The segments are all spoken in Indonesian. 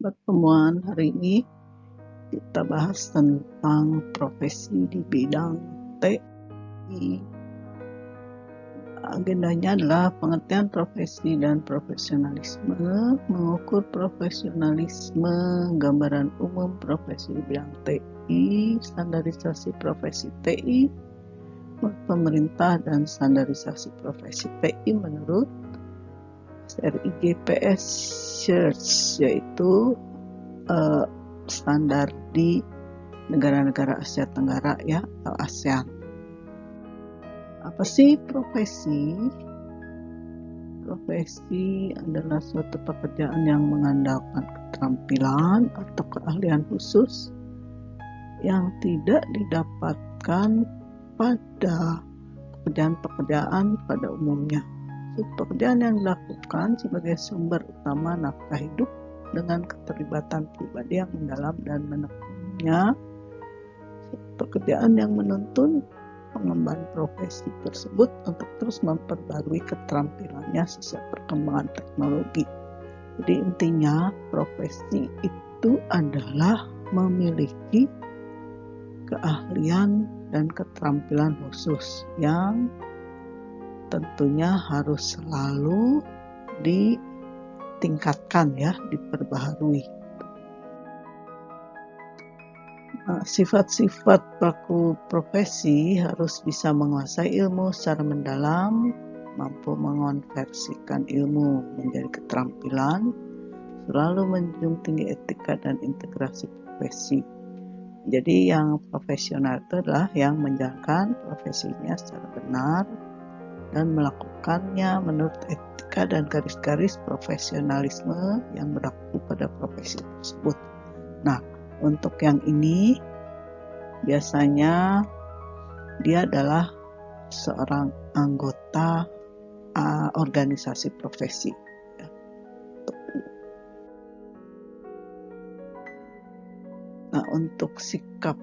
Pertemuan hari ini kita bahas tentang profesi di bidang TI. Agendanya adalah pengertian profesi dan profesionalisme, mengukur profesionalisme, gambaran umum profesi di bidang TI, standarisasi profesi TI, pemerintah dan standarisasi profesi TI menurut RIGPS Search, yaitu standar di negara-negara Asia Tenggara ya, atau ASEAN. Apa sih profesi? Profesi adalah suatu pekerjaan yang mengandalkan keterampilan atau keahlian khusus yang tidak didapatkan pada pekerjaan-pekerjaan pada umumnya. Pekerjaan yang dilakukan sebagai sumber utama nafkah hidup dengan keterlibatan pribadi yang mendalam dan menekunnya. Pekerjaan yang menuntun pengembangan profesi tersebut untuk terus memperbarui keterampilannya sesuai perkembangan teknologi. Jadi intinya profesi itu adalah memiliki keahlian dan keterampilan khusus yang tentunya harus selalu ditingkatkan ya, diperbaharui. Sifat-sifat pelaku profesi harus bisa menguasai ilmu secara mendalam, mampu mengonversikan ilmu menjadi keterampilan, selalu menjunjung tinggi etika dan integrasi profesi. Jadi yang profesional itu adalah yang menjalankan profesinya secara benar dan melakukannya menurut etika dan garis-garis profesionalisme yang berlaku pada profesi tersebut. Nah, untuk yang ini biasanya dia adalah seorang anggota organisasi profesi. Nah, untuk sikap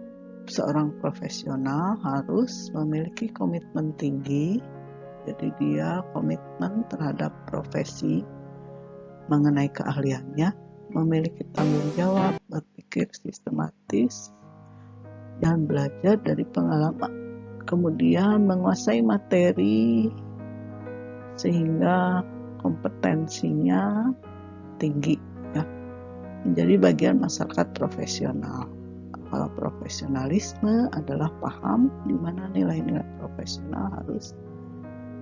seorang profesional harus memiliki komitmen tinggi. Jadi dia komitmen terhadap profesi mengenai keahliannya, memiliki tanggung jawab, berpikir sistematis, dan belajar dari pengalaman. Kemudian menguasai materi sehingga kompetensinya tinggi, ya, menjadi bagian masyarakat profesional. Kalau profesionalisme adalah paham di mana nilai-nilai profesional harus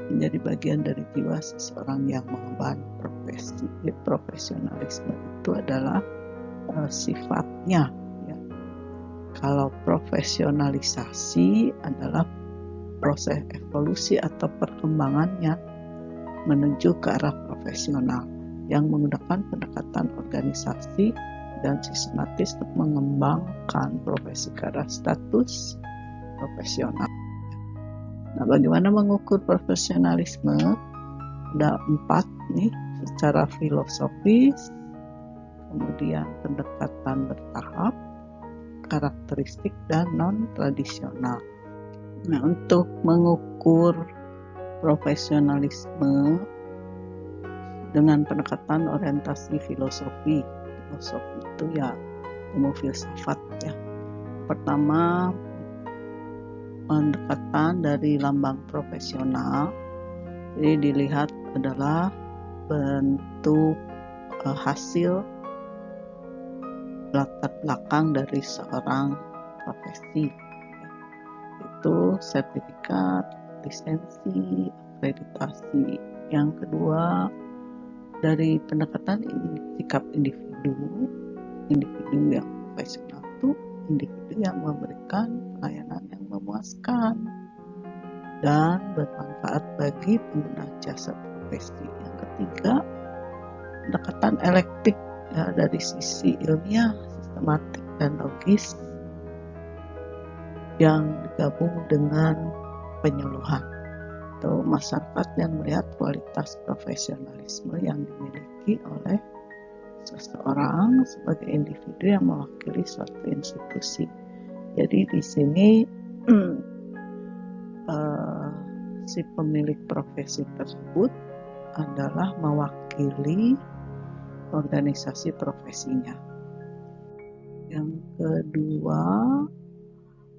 menjadi bagian dari jiwa seseorang yang mengemban profesi. Profesionalisme itu adalah sifatnya. Ya. Kalau profesionalisasi adalah proses evolusi atau perkembangannya menuju ke arah profesional yang menggunakan pendekatan organisasi dan sistematis untuk mengembangkan profesi ke arah status profesional. Nah, bagaimana mengukur profesionalisme? Ada 4 nih, secara filosofis, kemudian pendekatan bertahap, karakteristik, dan non-tradisional. Nah, untuk mengukur profesionalisme dengan pendekatan orientasi filosofi. Filosofi itu ya ilmu filsafat ya. Pertama, pendekatan dari lambang profesional. Jadi dilihat adalah bentuk hasil latar belakang dari seorang profesi. Itu sertifikat, lisensi, akreditasi. Yang kedua, dari pendekatan sikap individu yang profesional itu individu yang memberikan pelayanan yang memuaskan dan bermanfaat bagi pengguna jasa profesi. Yang ketiga, pendekatan elektik ya, dari sisi ilmiah, sistematik, dan logis yang digabung dengan penyuluhan atau masyarakat yang melihat kualitas profesionalisme yang dimiliki oleh seseorang sebagai individu yang mewakili suatu institusi. Jadi di sini si pemilik profesi tersebut adalah mewakili organisasi profesinya. Yang kedua,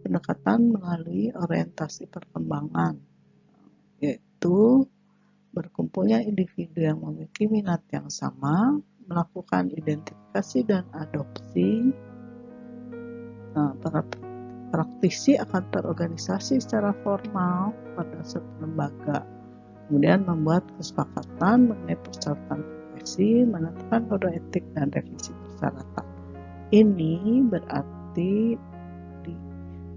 pendekatan melalui orientasi perkembangan, yaitu berkumpulnya individu yang memiliki minat yang sama, melakukan identifikasi dan adopsi. Para praktisi akan terorganisasi secara formal pada suatu lembaga, kemudian membuat kesepakatan mengenai persyaratan profesi, menentukan kode etik dan revisi persyaratan. Ini berarti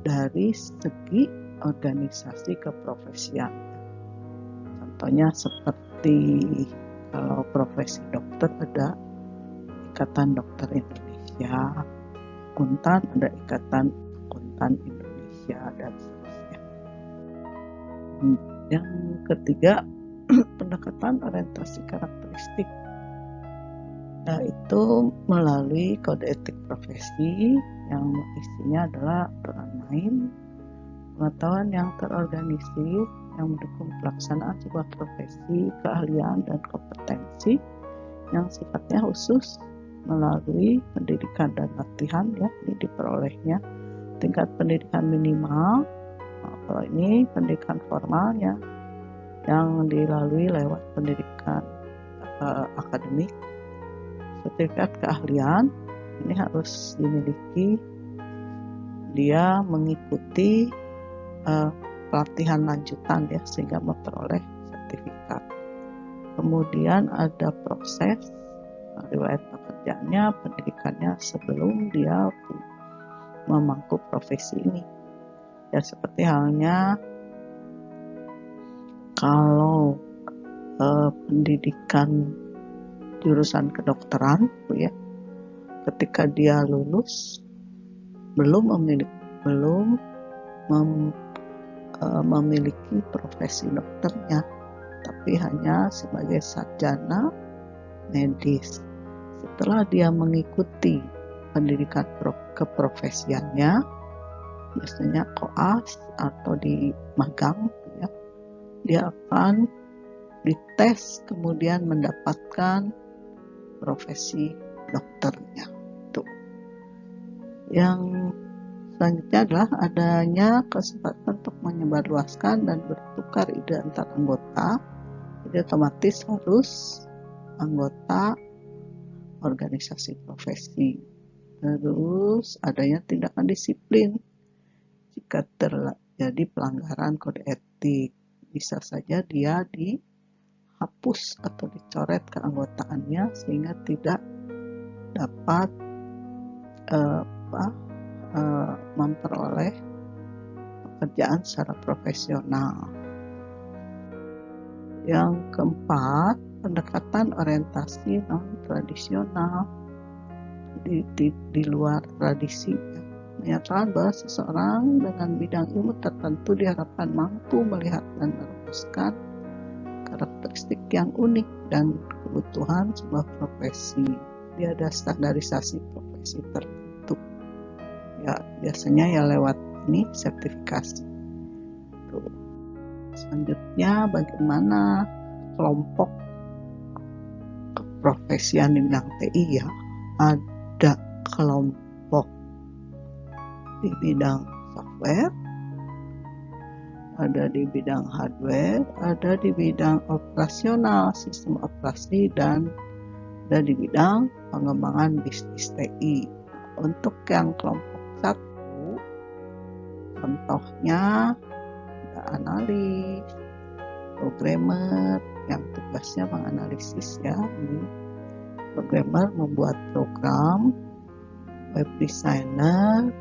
dari segi organisasi keprofesian. Contohnya seperti kalau profesi dokter ada Ikatan Dokter Indonesia, akuntan ada Ikatan Akuntan Indonesia, dan seterusnya. Yang ketiga, pendekatan orientasi karakteristik, yaitu melalui kode etik profesi yang isinya adalah aturan main, pengetahuan yang terorganisir yang mendukung pelaksanaan sebuah profesi, keahlian, dan kompetensi yang sifatnya khusus melalui pendidikan dan latihan, ya, ini diperolehnya tingkat pendidikan minimal. Kalau ini pendidikan formalnya yang dilalui lewat pendidikan akademik. Sertifikat keahlian ini harus dimiliki, dia mengikuti pelatihan lanjutan, ya, sehingga memperoleh sertifikat. Kemudian ada proses riwayat pekerjaannya, pendidikannya sebelum dia memangku profesi ini. Ya, seperti halnya kalau pendidikan jurusan kedokteran, ya, ketika dia lulus belum memiliki profesi dokternya, tapi hanya sebagai sarjana medis. Setelah dia mengikuti pendidikan keprofesiannya, biasanya koas atau di magang, ya, dia akan dites kemudian mendapatkan profesi dokternya. Tuh. Yang selanjutnya adalah adanya kesempatan untuk menyebarluaskan dan bertukar ide antar anggota. Jadi otomatis harus anggota organisasi profesi. Terus adanya tindakan disiplin jika terjadi pelanggaran kode etik. Bisa saja dia dihapus atau dicoret keanggotaannya sehingga tidak dapat memperoleh pekerjaan secara profesional. Yang keempat, pendekatan orientasi non-tradisional, di luar tradisi, menyatakan bahwa seseorang dengan bidang ilmu tertentu diharapkan mampu melihat dan merumuskan karakteristik yang unik dan kebutuhan sebuah profesi. Dia ada standarisasi profesi tertentu. Ya, biasanya ya lewat ini sertifikasi. Tuh. Selanjutnya, bagaimana kelompok keprofesian di bidang TI, ya. Ada kelompok di bidang software, ada di bidang hardware, ada di bidang operasional, sistem operasi, dan ada di bidang pengembangan bisnis TI. Untuk yang kelompok 1, contohnya ada analis, programmer yang tugasnya menganalisis, ya. Ini programmer membuat program, web designer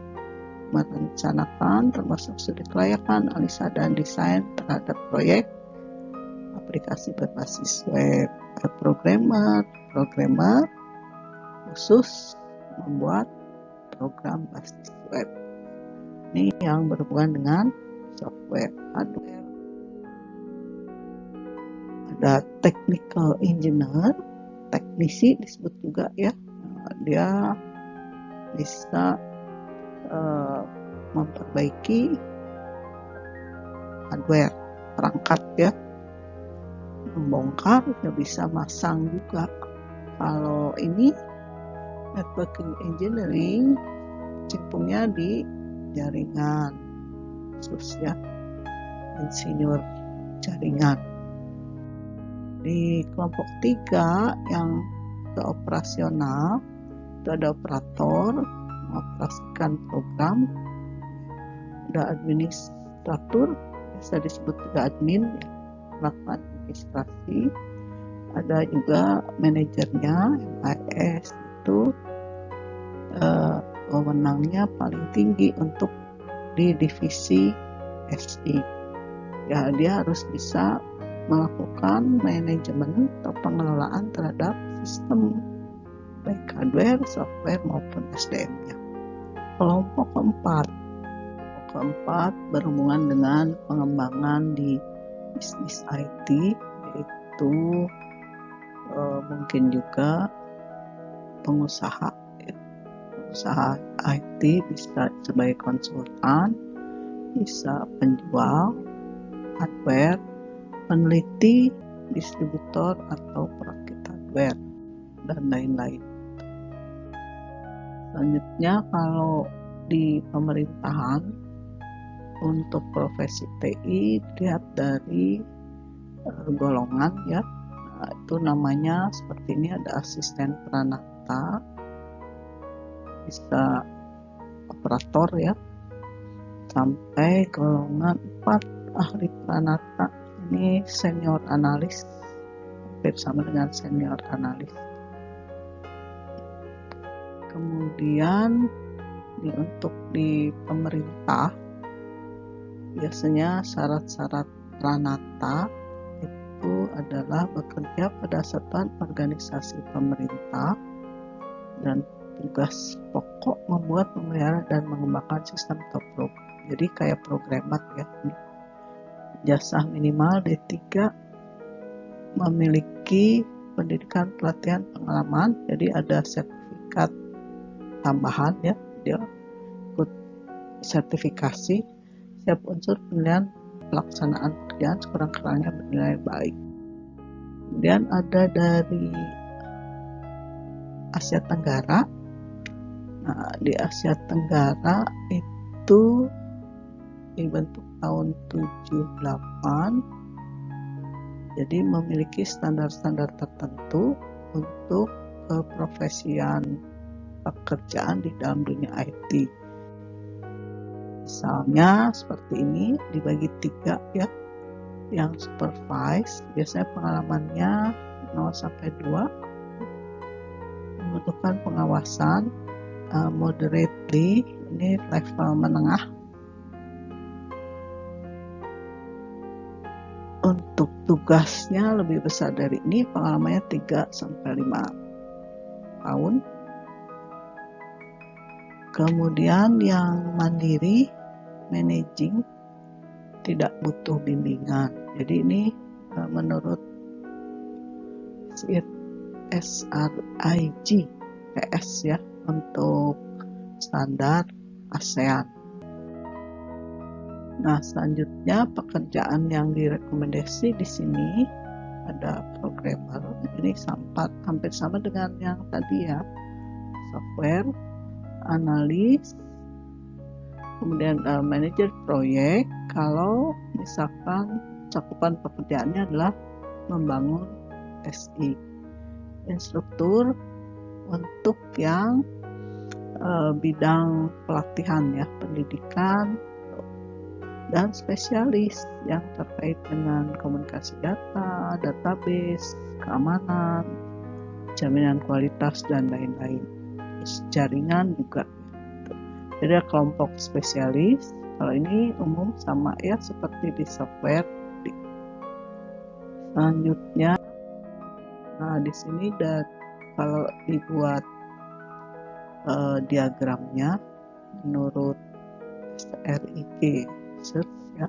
merencanakan termasuk studi kelayakan, analisa dan desain terhadap proyek aplikasi berbasis web. Programmer khusus membuat program berbasis web. Ini yang berhubungan dengan software. Hardware, ada technical engineer, teknisi disebut juga, ya. Dia bisa memperbaiki hardware, perangkat, ya, membongkar, ya bisa masang juga. Kalau ini networking engineering, berkecimpungnya di jaringan khusus ya, insinyur jaringan. Di kelompok 3 yang ke operasional itu ada operator mengoperasikan program, ada administrator biasa disebut juga admin ya, melakukan administrasi, ada juga manajernya MIS itu wewenangnya paling tinggi untuk di divisi SI ya, dia harus bisa melakukan manajemen atau pengelolaan terhadap sistem baik hardware, software maupun SDM-nya. Kelompok keempat berhubungan dengan pengembangan di bisnis IT, yaitu mungkin juga pengusaha IT, bisa sebagai konsultan, bisa penjual hardware, peneliti, distributor atau perakit hardware, dan lain-lain. Selanjutnya, kalau di pemerintahan untuk profesi TI dilihat dari golongan ya. Nah, itu namanya seperti ini, ada asisten pranata, bisa operator ya, sampai golongan 4 ahli pranata, ini senior analis, hampir sama dengan senior analis. Kemudian untuk di pemerintah biasanya syarat-syarat pranata itu adalah bekerja pada satuan organisasi pemerintah dan tugas pokok membuat, memelihara, dan mengembangkan sistem atau program. Jadi kayak programmer ya. Jasa minimal D3, memiliki pendidikan, pelatihan, pengalaman. Jadi ada sertifikat tambahan ya, dia ikut sertifikasi, siap unsur penilaian pelaksanaan pekerjaan sekurang-kurangnya bernilai baik. Kemudian ada dari Asia Tenggara. Nah, di Asia Tenggara itu dibentuk tahun 78, jadi memiliki standar-standar tertentu untuk keprofesian pekerjaan di dalam dunia IT. Misalnya seperti ini, dibagi 3 ya. Yang supervise biasanya pengalamannya 0-2, membutuhkan pengawasan. Moderately, ini level menengah. Untuk tugasnya lebih besar dari ini, pengalamannya 3-5 tahun. Kemudian yang mandiri, managing, tidak butuh bimbingan. Jadi ini menurut SRIG PS ya, untuk standar ASEAN. Nah, selanjutnya pekerjaan yang direkomendasi di sini ada programmer. Ini hampir sama dengan yang tadi ya. Software, analis, kemudian manajer proyek. Kalau misalkan cakupan pekerjaannya adalah membangun SI. Instruktur untuk yang bidang pelatihan ya, pendidikan, dan spesialis yang terkait dengan komunikasi data, database, keamanan, jaminan kualitas, dan lain-lain. Jaringan juga. Jadi ada kelompok spesialis. Kalau ini umum sama ya, seperti di software. Selanjutnya, nah di sini kalau dibuat diagramnya menurut SRIG search ya,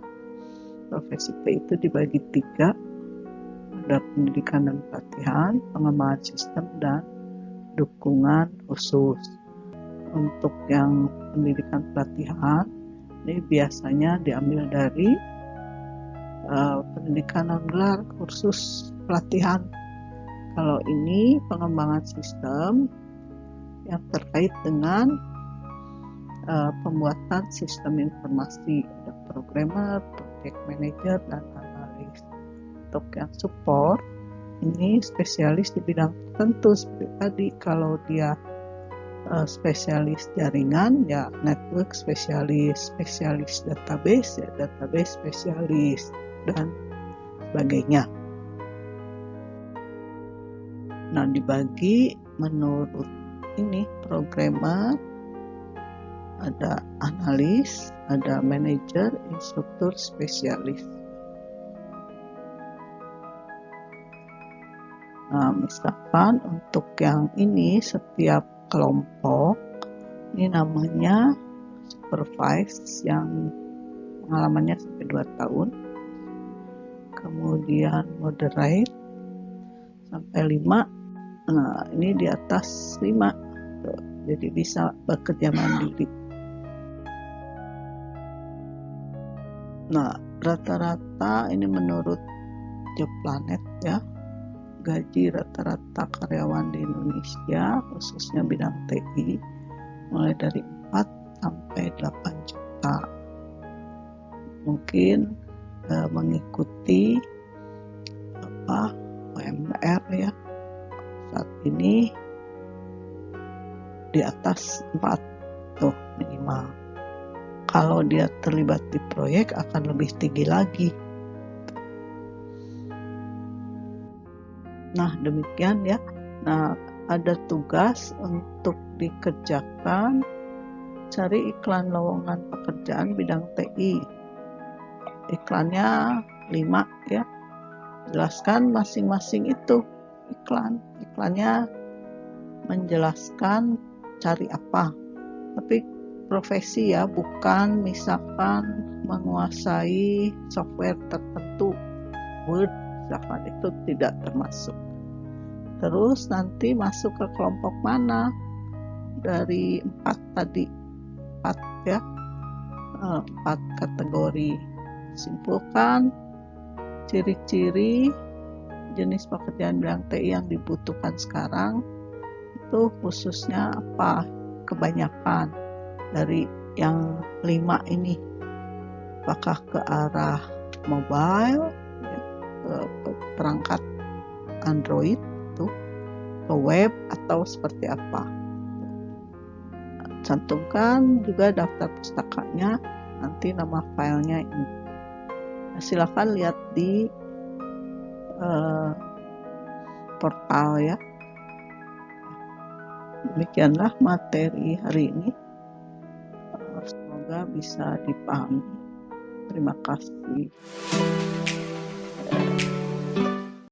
profesi P itu dibagi 3, ada pendidikan dan pelatihan, pengembangan sistem, dan dukungan khusus. Untuk yang pendidikan pelatihan ini biasanya diambil dari pendidikan non-gelar, kursus pelatihan. Kalau ini pengembangan sistem yang terkait dengan pembuatan sistem informasi, ada programmer, project manager, dan analis. Untuk yang support ini spesialis di bidang tertentu seperti tadi. Kalau dia spesialis jaringan ya network spesialis, spesialis database ya database spesialis, dan sebagainya. Nah, dibagi menurut ini programmer, ada analis, ada manajer, instruktur, spesialis. Nah, misalkan untuk yang ini setiap kelompok ini namanya supervise yang pengalamannya sampai 2 tahun. Kemudian moderate sampai 5. Nah, ini di atas 5. Jadi bisa bekerja mandiri. Nah, rata-rata ini menurut Jobplanet ya, gaji rata-rata karyawan di Indonesia khususnya bidang TI mulai dari 4 sampai 8 juta. Mungkin mengikuti UMR ya. Saat ini di atas 4 tuh minimal. Kalau dia terlibat di proyek akan lebih tinggi lagi. Nah, demikian ya. Nah, ada tugas untuk dikerjakan, cari iklan lowongan pekerjaan bidang TI. Iklannya 5 ya. Jelaskan masing-masing itu iklannya menjelaskan cari apa, tapi profesi ya, bukan misalkan menguasai software tertentu, Word misalkan, itu tidak termasuk. Terus nanti masuk ke kelompok mana dari 4 tadi, 4 ya, 4 kategori. Simpulkan ciri-ciri jenis pekerjaan bidang TI yang dibutuhkan sekarang itu khususnya apa, kebanyakan dari yang 5 ini, apakah ke arah mobile ya, ke perangkat Android itu, ke web, atau seperti apa. Cantumkan juga daftar pustakanya, nanti nama filenya ini. Nah, silakan lihat di portal ya. Demikianlah materi hari ini. Semoga bisa dipahami. Terima kasih.